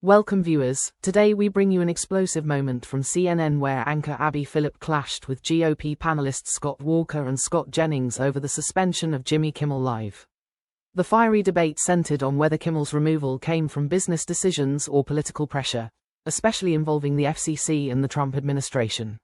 Welcome viewers, today we bring you an explosive moment from CNN where anchor Abby Phillip clashed with GOP panelists Scott Walker and Scott Jennings over the suspension of Jimmy Kimmel Live. The fiery debate centered on whether Kimmel's removal came from business decisions or political pressure, especially involving the FCC and the Trump administration.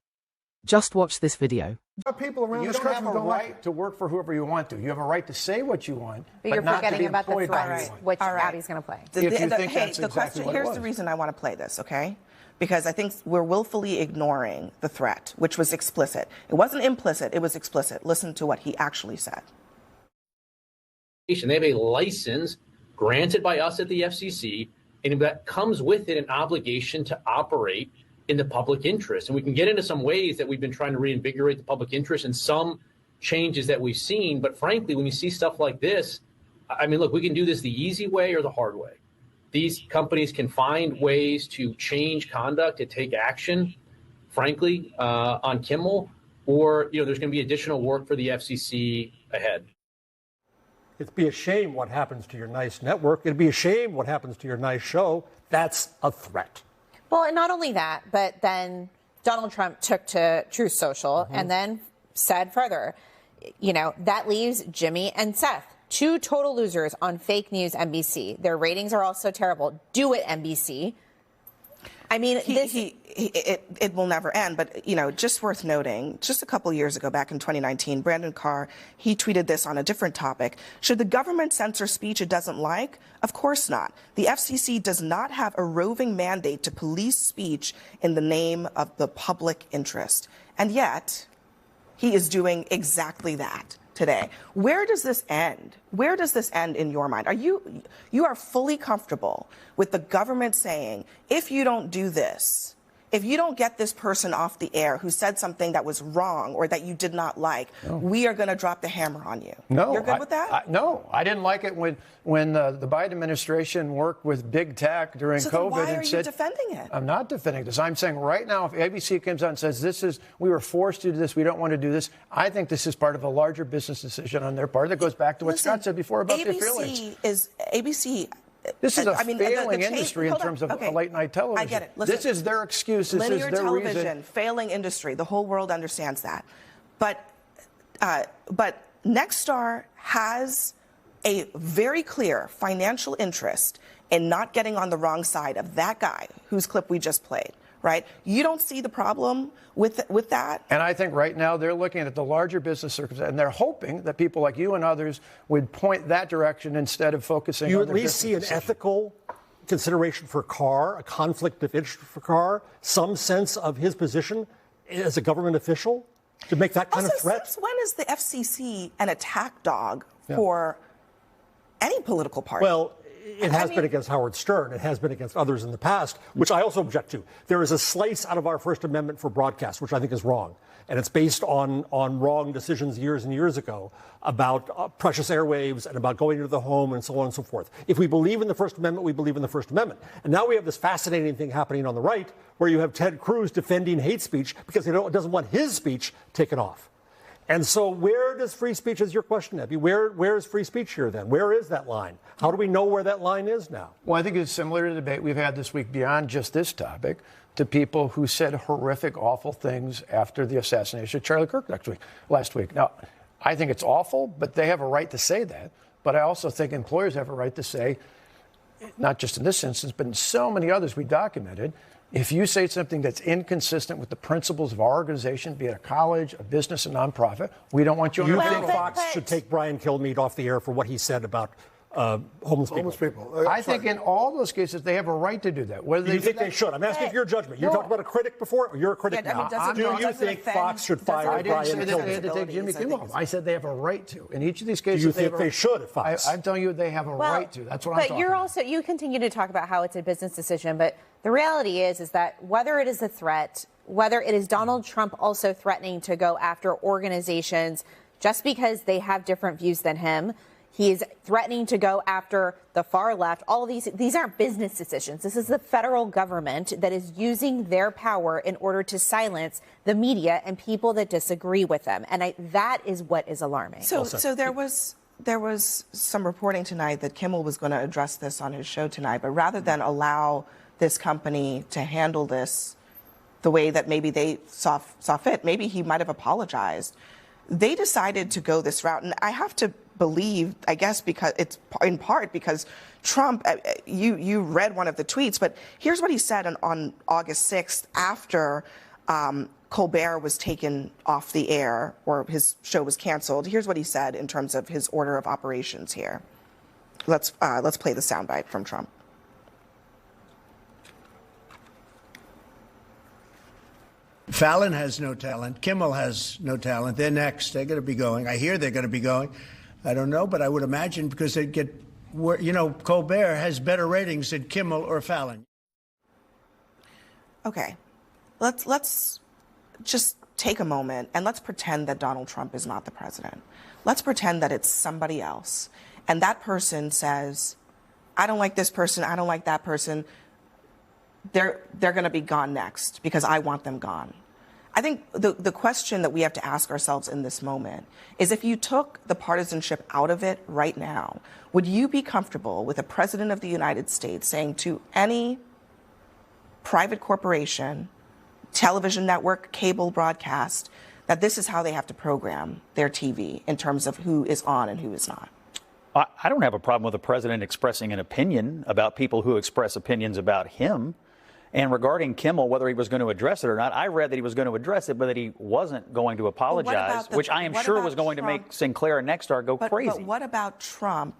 Just watch this video. People around you don't have a right to work for whoever you want to. You have a right to say what you want, but you're not forgetting to be about the employed by threat, anyone. which Abby's going to play. If you think that's exactly what it Here's was. the reason I want to play this, okay? Because I think we're willfully ignoring the threat, which was explicit. It wasn't implicit, it was explicit. Listen to what he actually said. They have a license granted by us at the FCC, and that comes with it an obligation to operate in the public interest. And we can get into some ways that we've been trying to reinvigorate the public interest and some changes that we've seen. But frankly, when you see stuff like this, I mean, look, we can do this the easy way or the hard way. These companies can find ways to change conduct, to take action, frankly, on Kimmel, or, there's going to be additional work for the FCC ahead. It'd be a shame what happens to your nice network. It'd be a shame what happens to your nice show. That's a threat. Well, and not only that, but then Donald Trump took to Truth Social and then said further, that leaves Jimmy and Seth, two total losers on fake news NBC. Their ratings are also terrible. Do it, NBC. I mean, it will never end. But, just worth noting, just a couple years ago, back in 2019, Brandon Carr, he tweeted this on a different topic. Should the government censor speech it doesn't like? Of course not. The FCC does not have a roving mandate to police speech in the name of the public interest. And yet, he is doing exactly that today. Where does this end? Where does this end in your mind? You are fully comfortable with the government saying, if you don't do this, if you don't get this person off the air who said something that was wrong or that you did not like, we are going to drop the hammer on you. No, you're good with that? No, I didn't like it when the Biden administration worked with big tech during COVID. Then why and are said, you defending it? I'm not defending this. I'm saying right now, if ABC comes out and says we were forced to do this, we don't want to do this, I think this is part of a larger business decision on their part that goes back to what Scott said before about their feelings. ABC. This is a failing industry in terms of late night television. I get it. Listen, this is their excuse. This linear is their television, reason. failing industry. The whole world understands that. But Nexstar has a very clear financial interest in not getting on the wrong side of that guy whose clip we just played. Right? You don't see the problem with that? And I think right now they're looking at the larger business circumstance, and they're hoping that people like you and others would point that direction instead of focusing on you their at least see an ethical consideration for Carr, a conflict of interest for Carr, some sense of his position as a government official to make that kind of threat? Since when is the FCC an attack dog for any political party? Well, it has been against Howard Stern. It has been against others in the past, which I also object to. There is a slice out of our First Amendment for broadcast, which I think is wrong. And it's based on wrong decisions years and years ago about precious airwaves and about going into the home and so on and so forth. If we believe in the First Amendment, we believe in the First Amendment. And now we have this fascinating thing happening on the right where you have Ted Cruz defending hate speech because he doesn't want his speech taken off. And so where does free speech, is your question, Abby, where is free speech here then? Where is that line? How do we know where that line is now? Well, I think it's similar to the debate we've had this week beyond just this topic to people who said horrific, awful things after the assassination of Charlie Kirk last week. Now, I think it's awful, but they have a right to say that. But I also think employers have a right to say, not just in this instance, but in so many others we documented, if you say something that's inconsistent with the principles of our organization, be it a college, a business, a nonprofit, we don't want you on the the payroll. You think Fox should take Brian Kilmeade off the air for what he said about homeless people? I think in all those cases, they have a right to do that. Whether do you think they should? I'm asking for your judgment. You talked about a critic before, or you're a critic now. Do you think Fox should fire Brian Kilmeade? I didn't say they had to take Jimmy Kimmel off. I said they have a right to. In each of these cases, do you think they should at Fox? I'm telling you they have a right to. That's what I'm talking about. But you continue to talk about how it's a business decision, but the reality is that whether it is a threat, whether it is Donald Trump also threatening to go after organizations just because they have different views than him, he is threatening to go after the far left. All of these aren't business decisions. This is the federal government that is using their power in order to silence the media and people that disagree with them. And that is what is alarming. So there was some reporting tonight that Kimmel was going to address this on his show tonight, but rather than allow this company to handle this the way that maybe they saw fit. Maybe he might have apologized. They decided to go this route. And I have to believe, I guess, because it's in part because Trump, you read one of the tweets, but here's what he said on August 6th after Colbert was taken off the air or his show was canceled. Here's what he said in terms of his order of operations here. Let's play the soundbite from Trump. Fallon has no talent. Kimmel has no talent. They're next. They're going to be going. I hear they're going to be going. I don't know, but I would imagine because they get, Colbert has better ratings than Kimmel or Fallon. Okay, let's just take a moment and let's pretend that Donald Trump is not the president. Let's pretend that it's somebody else. And that person says, I don't like this person. I don't like that person. They're going to be gone next because I want them gone. I think the question that we have to ask ourselves in this moment is if you took the partisanship out of it right now, would you be comfortable with a president of the United States saying to any private corporation, television network, cable broadcast, that this is how they have to program their TV in terms of who is on and who is not? I don't have a problem with the president expressing an opinion about people who express opinions about him. And regarding Kimmel, whether he was going to address it or not, I read that he was going to address it, but that he wasn't going to apologize, which I am sure was going to make Sinclair and Nexstar go crazy. But what about Trump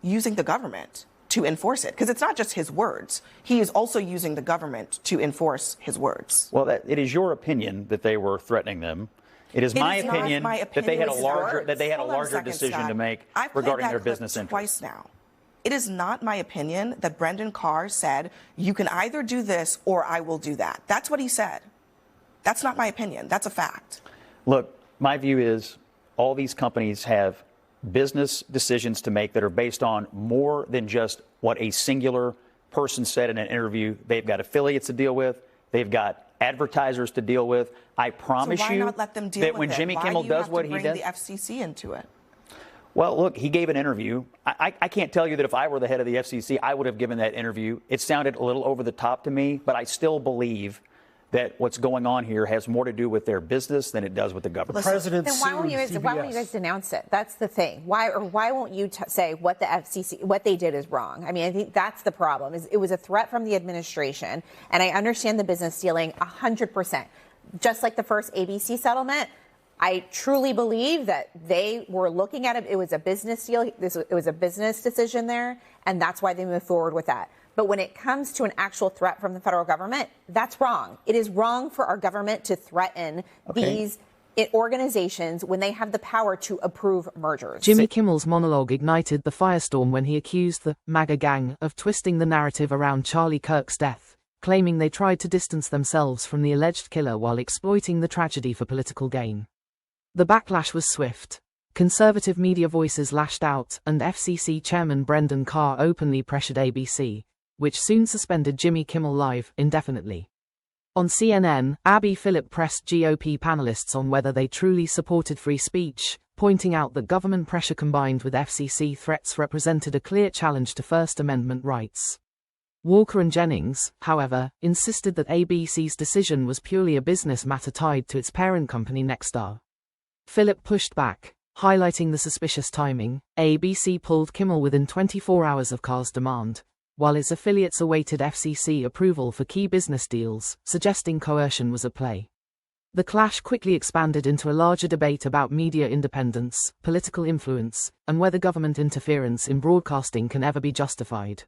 using the government to enforce it? Because it's not just his words. He is also using the government to enforce his words. Well, it is your opinion that they were threatening them. It is my opinion that they had a larger decision to make regarding their business interests. Twice now. It is not my opinion that Brendan Carr said, you can either do this or I will do that. That's what he said. That's not my opinion. That's a fact. Look, my view is all these companies have business decisions to make that are based on more than just what a singular person said in an interview. They've got affiliates to deal with. They've got advertisers to deal with. I promise so why you not let them deal that with when it? Jimmy Why Kimmel do you does have what to he bring does. the FCC into it? Well, look, he gave an interview. I can't tell you that if I were the head of the FCC, I would have given that interview. It sounded a little over the top to me, but I still believe that what's going on here has more to do with their business than it does with the government. Then why won't you guys denounce it? That's the thing. Why won't you say what the FCC, what they did is wrong? I mean, I think that's the problem. It was a threat from the administration, and I understand the business dealing 100%. Just like the first ABC settlement, I truly believe that they were looking at it. It was a business deal. It was a business decision there, and that's why they moved forward with that. But when it comes to an actual threat from the federal government, that's wrong. It is wrong for our government to threaten these organizations when they have the power to approve mergers. Jimmy Kimmel's monologue ignited the firestorm when he accused the MAGA gang of twisting the narrative around Charlie Kirk's death, claiming they tried to distance themselves from the alleged killer while exploiting the tragedy for political gain. The backlash was swift. Conservative media voices lashed out, and FCC Chairman Brendan Carr openly pressured ABC, which soon suspended Jimmy Kimmel Live indefinitely. On CNN, Abby Phillip pressed GOP panelists on whether they truly supported free speech, pointing out that government pressure combined with FCC threats represented a clear challenge to First Amendment rights. Walker and Jennings, however, insisted that ABC's decision was purely a business matter tied to its parent company Nexstar. Phillip pushed back, highlighting the suspicious timing. ABC pulled Kimmel within 24 hours of Carr's demand, while its affiliates awaited FCC approval for key business deals, suggesting coercion was at play. The clash quickly expanded into a larger debate about media independence, political influence, and whether government interference in broadcasting can ever be justified.